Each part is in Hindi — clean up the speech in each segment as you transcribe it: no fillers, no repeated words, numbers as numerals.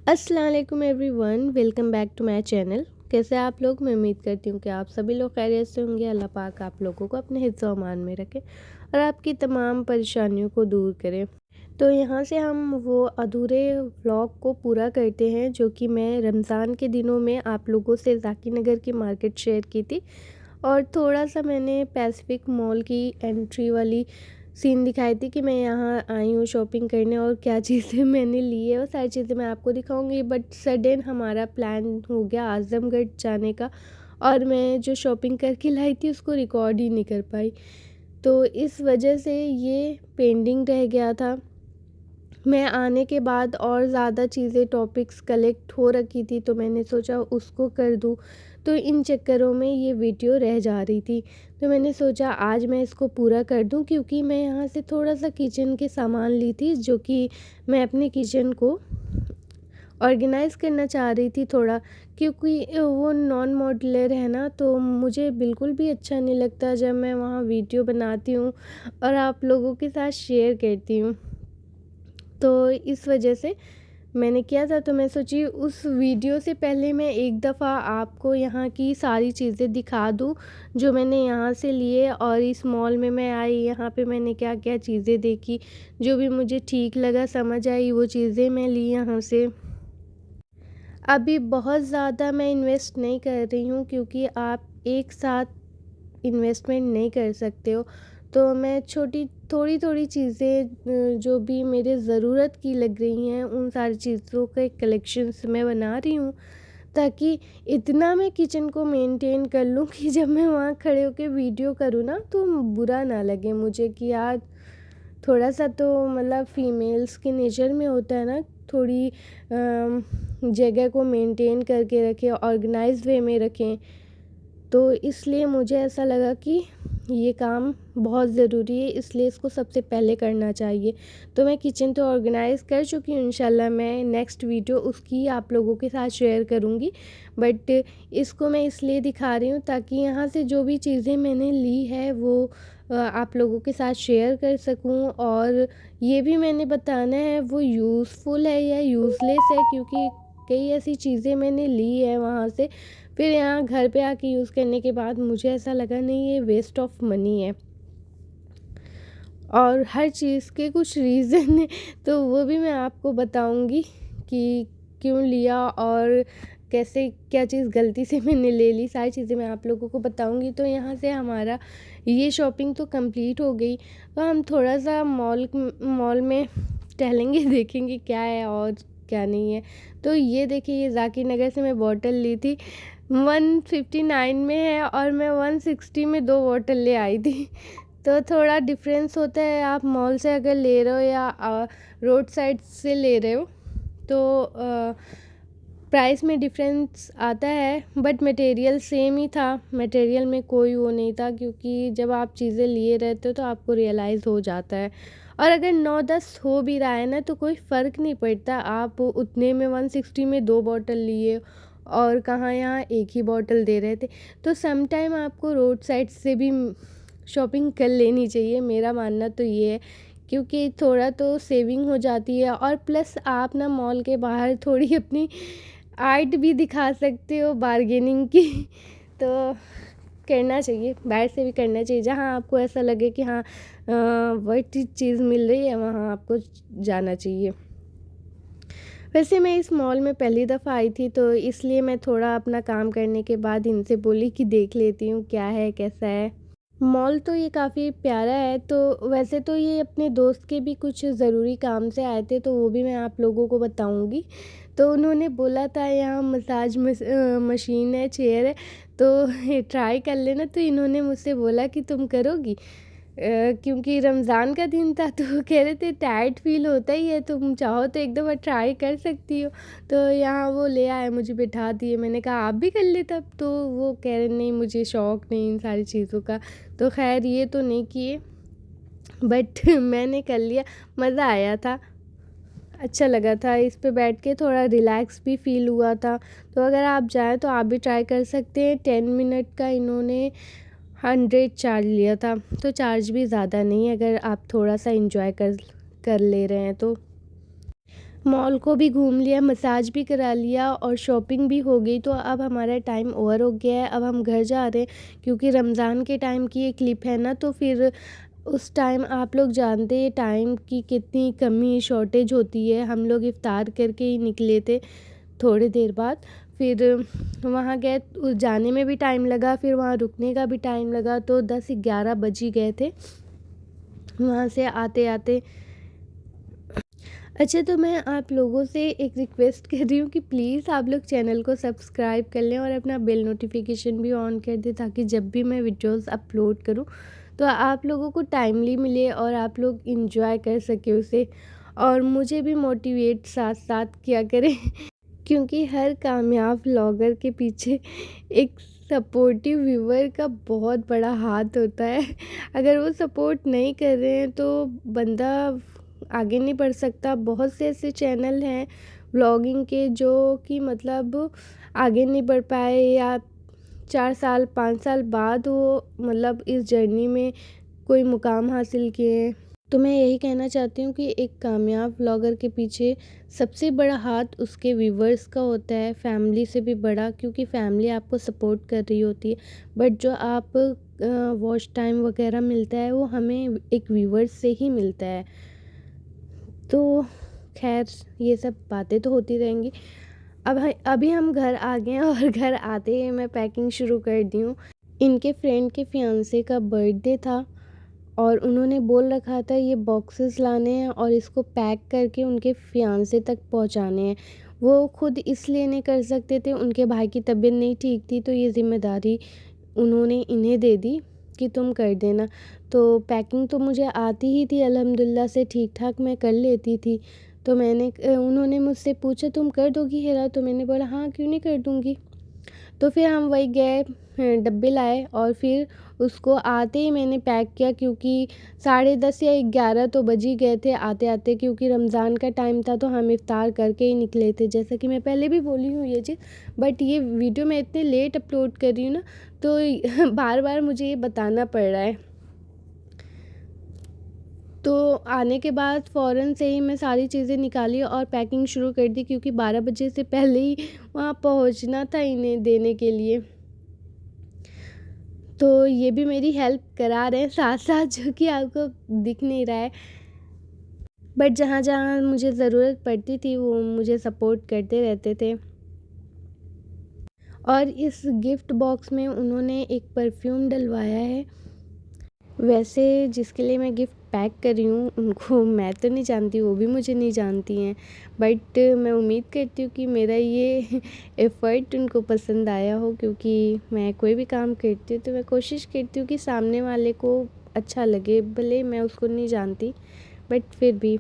अस्सलाम वालेकुम everyone, welcome back to my channel. कैसे आप लोग? मैं उम्मीद करती हूँ कि आप सभी लोग खैरियत से होंगे। अल्लाह पाक आप लोगों को अपने हिफ्ज़ व अमान में रखे और आपकी तमाम परेशानियों को दूर करे। तो यहाँ से हम वो अधूरे व्लॉग को पूरा करते हैं जो कि मैं रमज़ान के दिनों में आप लोगों से ज़ाकी नगर की मार्केट शेयर की थी, और थोड़ा सा मैंने पैसिफिक मॉल की एंट्री वाली सीन दिखाई थी कि मैं यहाँ आई हूँ शॉपिंग करने और क्या चीज़ें मैंने ली है, वो सारी चीज़ें मैं आपको दिखाऊंगी। बट सडन हमारा प्लान हो गया आज़मगढ़ जाने का, और मैं जो शॉपिंग करके लाई थी उसको रिकॉर्ड ही नहीं कर पाई, तो इस वजह से ये पेंडिंग रह गया था। मैं आने के बाद और ज़्यादा चीज़ें टॉपिक्स कलेक्ट हो रखी थी, तो मैंने सोचा उसको कर दूँ, तो इन चक्करों में ये वीडियो रह जा रही थी। तो मैंने सोचा आज मैं इसको पूरा कर दूँ, क्योंकि मैं यहाँ से थोड़ा सा किचन के सामान ली थी जो कि मैं अपने किचन को ऑर्गेनाइज़ करना चाह रही थी थोड़ा, क्योंकि वो नॉन मॉड्यूलर है ना, तो मुझे बिल्कुल भी अच्छा नहीं लगता जब मैं वहाँ वीडियो बनाती हूँ और आप लोगों के साथ शेयर करती हूँ। तो इस वजह से मैंने किया था, तो मैं सोची उस वीडियो से पहले मैं एक दफ़ा आपको यहाँ की सारी चीज़ें दिखा दूँ जो मैंने यहाँ से लिए, और इस मॉल में मैं आई, यहाँ पे मैंने क्या क्या चीज़ें देखी, जो भी मुझे ठीक लगा समझ आई वो चीज़ें मैं ली यहाँ से। अभी बहुत ज़्यादा मैं इन्वेस्ट नहीं कर रही हूँ, क्योंकि आप एक साथ इन्वेस्टमेंट नहीं कर सकते हो, तो मैं छोटी थोड़ी थोड़ी चीज़ें जो भी मेरे ज़रूरत की लग रही हैं उन सारी चीज़ों के कलेक्शंस मैं बना रही हूँ, ताकि इतना मैं किचन को मेंटेन कर लूँ कि जब मैं वहाँ खड़े होकर वीडियो करूँ ना तो बुरा ना लगे मुझे कि यार थोड़ा सा तो मतलब फीमेल्स के नेचर में होता है ना, थोड़ी जगह को मेंटेन करके रखें, ऑर्गेनाइज वे में रखें। तो इसलिए मुझे ऐसा लगा कि ये काम बहुत ज़रूरी है, इसलिए इसको सबसे पहले करना चाहिए। तो मैं किचन तो ऑर्गेनाइज़ कर चुकी हूँ, इंशाल्लाह मैं नेक्स्ट वीडियो उसकी आप लोगों के साथ शेयर करूँगी। बट इसको मैं इसलिए दिखा रही हूँ ताकि यहाँ से जो भी चीज़ें मैंने ली है वो आप लोगों के साथ शेयर कर सकूँ, और ये भी मैंने बताना है वो यूज़फुल है या यूज़लेस है, क्योंकि कई ऐसी चीज़ें मैंने ली है वहाँ से, फिर यहाँ घर पे आके यूज़ करने के बाद मुझे ऐसा लगा नहीं ये वेस्ट ऑफ मनी है, और हर चीज़ के कुछ रीज़न है, तो वो भी मैं आपको बताऊंगी कि क्यों लिया और कैसे क्या चीज़ गलती से मैंने ले ली, सारी चीज़ें मैं आप लोगों को बताऊंगी। तो यहाँ से हमारा ये शॉपिंग तो कंप्लीट हो गई, तो हम थोड़ा सा मॉल में टहलेंगे देखेंगे क्या है और क्या नहीं है। तो ये देखिए, ये ज़ाकी नगर से मैं बॉटल ली थी, 159 में है और मैं 160 में 2 बॉटल ले आई थी। तो थोड़ा डिफरेंस होता है, आप मॉल से अगर ले रहे हो या रोड साइड से ले रहे हो तो प्राइस में डिफरेंस आता है, बट मटेरियल सेम ही था, मटेरियल में कोई वो नहीं था, क्योंकि जब आप चीज़ें लिए रहते हो तो आपको रियलाइज़ हो जाता है। और अगर 9-10 हो भी रहा है ना तो कोई फ़र्क नहीं पड़ता, आप उतने में 160 में 2 बॉटल लिए और कहाँ यहाँ एक ही बॉटल दे रहे थे। तो सम टाइम आपको रोड साइड से भी शॉपिंग कर लेनी चाहिए, मेरा मानना तो ये है, क्योंकि थोड़ा तो सेविंग हो जाती है, और प्लस आप ना मॉल के बाहर थोड़ी अपनी आर्ट भी दिखा सकते हो बार्गेनिंग की। तो करना चाहिए, बाहर से भी करना चाहिए, जहाँ आपको ऐसा लगे कि हाँ वर्थ चीज़ मिल रही है वहाँ आपको जाना चाहिए। वैसे मैं इस मॉल में पहली दफ़ा आई थी, तो इसलिए मैं थोड़ा अपना काम करने के बाद इनसे बोली कि देख लेती हूँ क्या है कैसा है। मॉल तो ये काफ़ी प्यारा है। तो वैसे तो ये अपने दोस्त के भी कुछ ज़रूरी काम से आए थे, तो वो भी मैं आप लोगों को बताऊंगी। तो उन्होंने बोला था यहाँ मसाज मशीन है, चेयर है, तो ट्राई कर लेना। तो इन्होंने मुझसे बोला कि तुम करोगी, क्योंकि रमज़ान का दिन था, तो वो कह रहे थे टायर्ड फील होता ही है, तुम चाहो तो एक दफ़ा ट्राई कर सकती हो। तो यहाँ वो ले आए, मुझे बिठा दिए, मैंने कहा आप भी कर ले तब। तो वो कह रहे नहीं मुझे शौक़ नहीं इन सारी चीज़ों का। तो खैर ये तो नहीं किए, बट मैंने कर लिया, मज़ा आया था, अच्छा लगा था, इस पे बैठ के थोड़ा रिलैक्स भी फ़ील हुआ था। तो अगर आप जाएँ तो आप भी ट्राई कर सकते हैं। 10 मिनट का इन्होंने 100 चार्ज लिया था, तो चार्ज भी ज़्यादा नहीं है अगर आप थोड़ा सा इंजॉय कर कर ले रहे हैं तो। मॉल को भी घूम लिया, मसाज भी करा लिया और शॉपिंग भी हो गई। तो अब हमारा टाइम ओवर हो गया है, अब हम घर जा रहे हैं क्योंकि रमज़ान के टाइम की ये क्लिप है ना, तो फिर उस टाइम आप लोग जानते हैं टाइम की कितनी कमी शॉर्टेज होती है। हम लोग इफ़्तार करके ही निकले थे थोड़ी देर बाद, फिर वहाँ गए, जाने में भी टाइम लगा, फिर वहाँ रुकने का भी टाइम लगा, तो 10-11 बज ही गए थे वहाँ से आते आते। अच्छा, तो मैं आप लोगों से एक रिक्वेस्ट कर रही हूँ कि प्लीज़ आप लोग चैनल को सब्सक्राइब कर लें और अपना बेल नोटिफिकेशन भी ऑन कर दें, ताकि जब भी मैं वीडियोस अपलोड करूँ तो आप लोगों को टाइमली मिले और आप लोग इंजॉय कर सकें उसे, और मुझे भी मोटिवेट साथ साथ किया करें क्योंकि हर कामयाब व्लॉगर के पीछे एक सपोर्टिव व्यूअर का बहुत बड़ा हाथ होता है। अगर वो सपोर्ट नहीं कर रहे हैं तो बंदा आगे नहीं बढ़ सकता। बहुत से ऐसे चैनल हैं व्लॉगिंग के जो कि मतलब आगे नहीं बढ़ पाए, या 4 साल 5 साल बाद वो मतलब इस जर्नी में कोई मुकाम हासिल किए हैं। तो मैं यही कहना चाहती हूँ कि एक कामयाब व्लॉगर के पीछे सबसे बड़ा हाथ उसके व्यूवर्स का होता है, फैमिली से भी बड़ा, क्योंकि फैमिली आपको सपोर्ट कर रही होती है। बट जो आप वॉच टाइम वगैरह मिलता है वो हमें एक व्यूवर्स से ही मिलता है। तो खैर, ये सब बातें तो होती रहेंगी। अभी हम घर आ गए हैं और घर आते ही मैं पैकिंग शुरू कर दी हूँ। इनके फ्रेंड के फियांसे का बर्थडे था और उन्होंने बोल रखा था ये बॉक्सेस लाने हैं और इसको पैक करके उनके फियांसे तक पहुंचाने हैं। वो खुद इसलिए नहीं कर सकते थे, उनके भाई की तबीयत नहीं ठीक थी, तो ये ज़िम्मेदारी उन्होंने इन्हें दे दी कि तुम कर देना। तो पैकिंग तो मुझे आती ही थी, अल्हम्दुलिल्लाह से ठीक ठाक मैं कर लेती थी। तो उन्होंने मुझसे पूछा तुम कर दोगी हेरा, तो मैंने बोला हाँ क्यों नहीं कर दूँगी। तो फिर हम वही गए, डब्बे लाए और फिर उसको आते ही मैंने पैक किया, क्योंकि 10:30 या 11 तो बज ही गए थे आते आते, क्योंकि रमज़ान का टाइम था तो हम इफ़्तार करके ही निकले थे, जैसा कि मैं पहले भी बोली हूँ ये चीज़। बट ये वीडियो मैं इतने लेट अपलोड कर रही हूँ ना, तो बार बार मुझे ये बताना पड़ रहा है। तो आने के बाद फ़ौरन से ही मैं सारी चीज़ें निकाली और पैकिंग शुरू कर दी, क्योंकि 12 बजे से पहले ही वहाँ पहुँचना था इन्हें देने के लिए। तो ये भी मेरी हेल्प करा रहे हैं साथ साथ, जो कि आपको दिख नहीं रहा है। बट जहाँ जहाँ मुझे ज़रूरत पड़ती थी वो मुझे सपोर्ट करते रहते थे। और इस गिफ्ट बॉक्स में उन्होंने एक परफ्यूम डलवाया है। वैसे जिसके लिए मैं गिफ्ट पैक कर रही हूँ उनको मैं तो नहीं जानती, वो भी मुझे नहीं जानती हैं, बट मैं उम्मीद करती हूँ कि मेरा ये एफ़र्ट उनको पसंद आया हो, क्योंकि मैं कोई भी काम करती हूँ तो मैं कोशिश करती हूँ कि सामने वाले को अच्छा लगे, भले मैं उसको नहीं जानती बट फिर भी।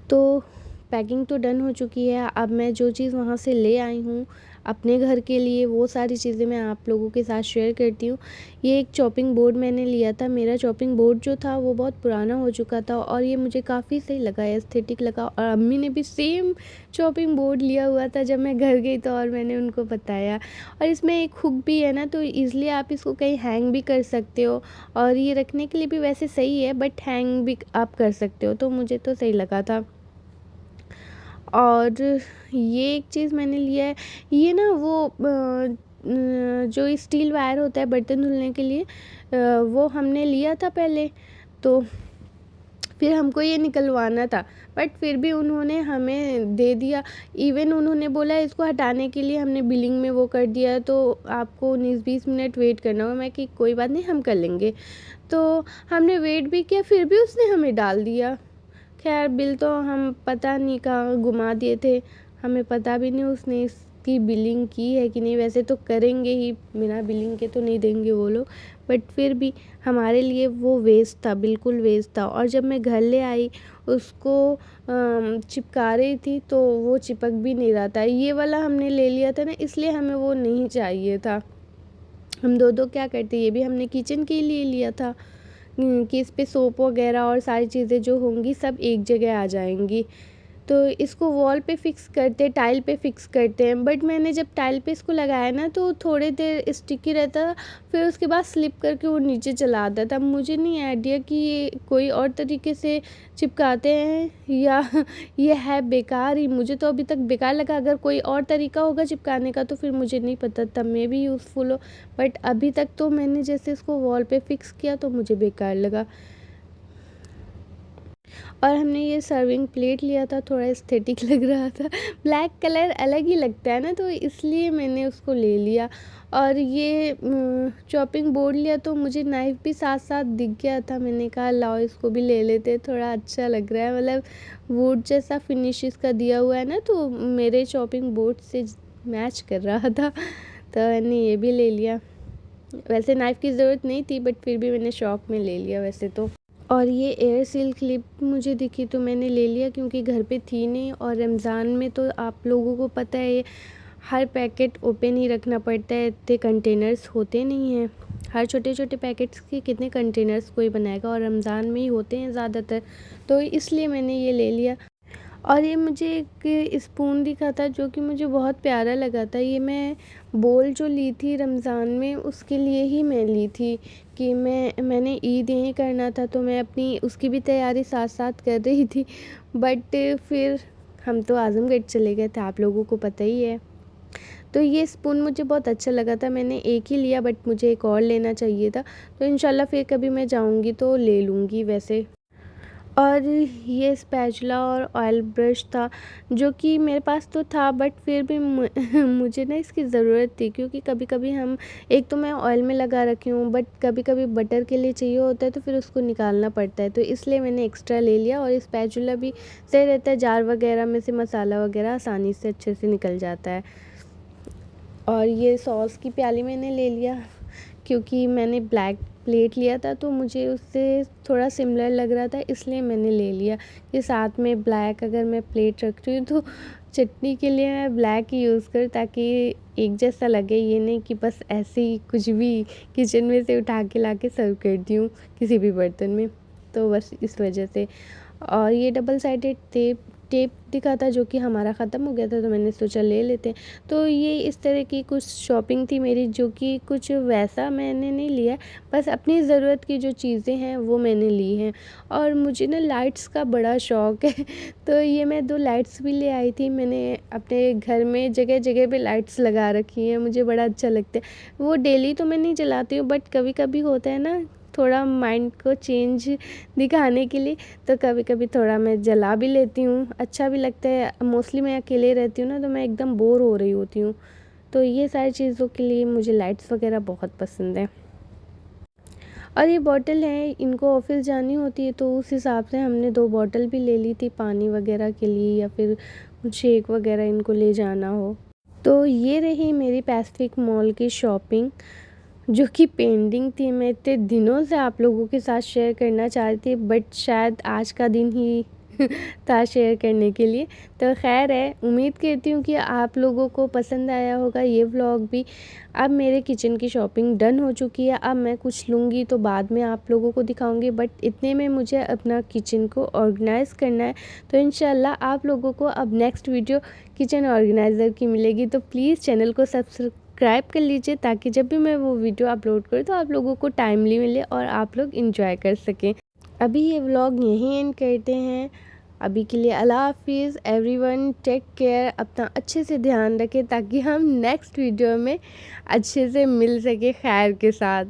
तो पैकिंग तो डन हो चुकी है। अब मैं जो चीज़ वहाँ से ले आई हूँ अपने घर के लिए वो सारी चीज़ें मैं आप लोगों के साथ शेयर करती हूँ। ये एक चॉपिंग बोर्ड मैंने लिया था। मेरा चॉपिंग बोर्ड जो था वो बहुत पुराना हो चुका था और ये मुझे काफ़ी सही लगा, एस्थेटिक लगा, और अम्मी ने भी सेम चॉपिंग बोर्ड लिया हुआ था जब मैं घर गई तो, और मैंने उनको बताया। और इसमें एक हुक भी है ना, तो ईज़िली आप इसको कहीं हैंग भी कर सकते हो, और ये रखने के लिए भी वैसे सही है, बट हैंग भी आप कर सकते हो, तो मुझे तो सही लगा था। और ये एक चीज़ मैंने लिया है, ये ना वो जो स्टील वायर होता है बर्तन धुलने के लिए, वो हमने लिया था पहले, तो फिर हमको ये निकलवाना था, बट फिर भी उन्होंने हमें दे दिया। इवन उन्होंने बोला इसको हटाने के लिए हमने बिलिंग में वो कर दिया, तो आपको 19-20 मिनट वेट करना होगा। मैं कि कोई बात नहीं, हम कर लेंगे। तो हमने वेट भी किया, फिर भी उसने हमें डाल दिया। खैर, बिल तो हम पता नहीं कहाँ घुमा दिए थे, हमें पता भी नहीं उसने इसकी बिलिंग की है कि नहीं। वैसे तो करेंगे ही, बिना बिलिंग के तो नहीं देंगे वो लोग, बट फिर भी हमारे लिए वो वेस्ट था, बिल्कुल वेस्ट था। और जब मैं घर ले आई उसको चिपका रही थी तो वो चिपक भी नहीं रहा था। ये वाला हमने ले लिया था ना, इसलिए हमें वो नहीं चाहिए था। हम दो क्या करते, ये भी हमने किचन के लिए लिया था कि इस पे सोप वगैरह और सारी चीज़ें जो होंगी सब एक जगह आ जाएंगी। तो इसको वॉल पे फिक्स करते, टाइल पे फिक्स करते हैं, बट मैंने जब टाइल पे इसको लगाया ना तो थोड़ी देर स्टिकी रहता था, फिर उसके बाद स्लिप करके वो नीचे चला आता था। मुझे नहीं आइडिया कि ये कोई और तरीके से चिपकाते हैं या ये है बेकार ही, मुझे तो अभी तक बेकार लगा। अगर कोई और तरीका होगा चिपकाने का तो फिर मुझे नहीं पता, तब मे भी यूज़फुल हो, बट अभी तक तो मैंने जैसे इसको वॉल पे फिक्स किया तो मुझे बेकार लगा। और हमने ये सर्विंग प्लेट लिया था, थोड़ा एस्थेटिक लग रहा था, ब्लैक कलर अलग ही लगता है ना, तो इसलिए मैंने उसको ले लिया। और ये चॉपिंग बोर्ड लिया तो मुझे नाइफ़ भी साथ साथ दिख गया था, मैंने कहा लाओ इसको भी ले लेते, थोड़ा अच्छा लग रहा है, मतलब वुड जैसा फिनिश इसका दिया हुआ है ना, तो मेरे चॉपिंग बोर्ड से मैच कर रहा था, तो मैंने ये भी ले लिया। वैसे नाइफ़ की ज़रूरत नहीं थी, बट फिर भी मैंने शौक में ले लिया वैसे तो। और ये एयर सील क्लिप मुझे दिखी तो मैंने ले लिया, क्योंकि घर पे थी नहीं, और रमज़ान में तो आप लोगों को पता है हर पैकेट ओपन ही रखना पड़ता है, इतने कंटेनर्स होते नहीं हैं, हर छोटे छोटे पैकेट्स के कितने कंटेनर्स कोई बनाएगा, और रमज़ान में ही होते हैं ज़्यादातर, तो इसलिए मैंने ये ले लिया। और ये मुझे एक स्पून दिखा था जो कि मुझे बहुत प्यारा लगा था, ये मैं बोल जो ली थी रमज़ान में उसके लिए ही मैं ली थी, कि मैंने ईद यहीं करना था, तो मैं अपनी उसकी भी तैयारी साथ साथ कर रही थी, बट फिर हम तो आज़मगढ़ चले गए थे, आप लोगों को पता ही है। तो ये स्पून मुझे बहुत अच्छा लगा था, मैंने एक ही लिया, बट मुझे एक और लेना चाहिए था, तो इंशाल्लाह फिर कभी मैं जाऊँगी तो ले लूँगी वैसे। और ये स्पैचुला और ऑयल ब्रश था जो कि मेरे पास तो था, बट फिर भी मुझे ना इसकी ज़रूरत थी, क्योंकि कभी कभी हम, एक तो मैं ऑयल में लगा रखी हूँ, बट कभी कभी बटर के लिए चाहिए होता है तो फिर उसको निकालना पड़ता है, तो इसलिए मैंने एक्स्ट्रा ले लिया। और स्पैचुला भी सही रहता है, जार वगैरह में से मसाला वगैरह आसानी से अच्छे से निकल जाता है। और ये सॉस की प्याली मैंने ले लिया, क्योंकि मैंने ब्लैक प्लेट लिया था तो मुझे उससे थोड़ा सिमिलर लग रहा था, इसलिए मैंने ले लिया कि साथ में ब्लैक अगर मैं प्लेट रखती हूँ तो चटनी के लिए मैं ब्लैक ही यूज़ करूँ, ताकि एक जैसा लगे, ये नहीं कि बस ऐसे ही कुछ भी किचन में से उठा के ला के सर्व कर दी हूँ किसी भी बर्तन में, तो बस इस वजह से। और ये डबल साइडेड टेप दिखा था जो कि हमारा ख़त्म हो गया था, तो मैंने सोचा ले लेते हैं। तो ये इस तरह की कुछ शॉपिंग थी मेरी, जो कि कुछ वैसा मैंने नहीं लिया, बस अपनी ज़रूरत की जो चीज़ें हैं वो मैंने ली हैं। और मुझे ना लाइट्स का बड़ा शौक़ है तो ये मैं 2 लाइट्स भी ले आई थी, मैंने अपने घर में जगह जगह पे लाइट्स लगा रखी हैं, मुझे बड़ा अच्छा लगता है। वो डेली तो मैं नहीं जलाती हूँ, बट कभी कभी होता है ना, थोड़ा माइंड को चेंज दिखाने के लिए, तो कभी कभी थोड़ा मैं जला भी लेती हूँ, अच्छा भी लगता है। मोस्टली मैं अकेले रहती हूँ ना, तो मैं एकदम बोर हो रही होती हूँ, तो ये सारी चीज़ों के लिए मुझे लाइट्स वगैरह बहुत पसंद है। और ये बॉटल है, इनको ऑफिस जानी होती है, तो उस हिसाब से हमने 2 बॉटल भी ले ली थी पानी वगैरह के लिए, या फिर कुछ शेक वगैरह इनको ले जाना हो। तो ये रही मेरी पैसिफिक मॉल की शॉपिंग, जो कि पेंडिंग थी। मैं इतने दिनों से आप लोगों के साथ शेयर करना चाह रही थी, बट शायद आज का दिन ही था शेयर करने के लिए। तो खैर है, उम्मीद करती हूँ कि आप लोगों को पसंद आया होगा ये व्लॉग भी। अब मेरे किचन की शॉपिंग डन हो चुकी है, अब मैं कुछ लूँगी तो बाद में आप लोगों को दिखाऊंगी, बट इतने में मुझे अपना किचन को ऑर्गेनाइज़ करना है। तो इंशाल्लाह आप लोगों को अब नेक्स्ट वीडियो किचन ऑर्गेनाइज़र की मिलेगी, तो प्लीज़ चैनल को सब्सक्राइब कर लीजिए, ताकि जब भी मैं वो वीडियो अपलोड करूँ तो आप लोगों को टाइमली मिले और आप लोग इंजॉय कर सकें। अभी ये व्लॉग यहीं एंड करते हैं। अभी के लिए अल्लाह हाफिज़ एवरीवन, टेक केयर, अपना अच्छे से ध्यान रखें, ताकि हम नेक्स्ट वीडियो में अच्छे से मिल सके खैर के साथ।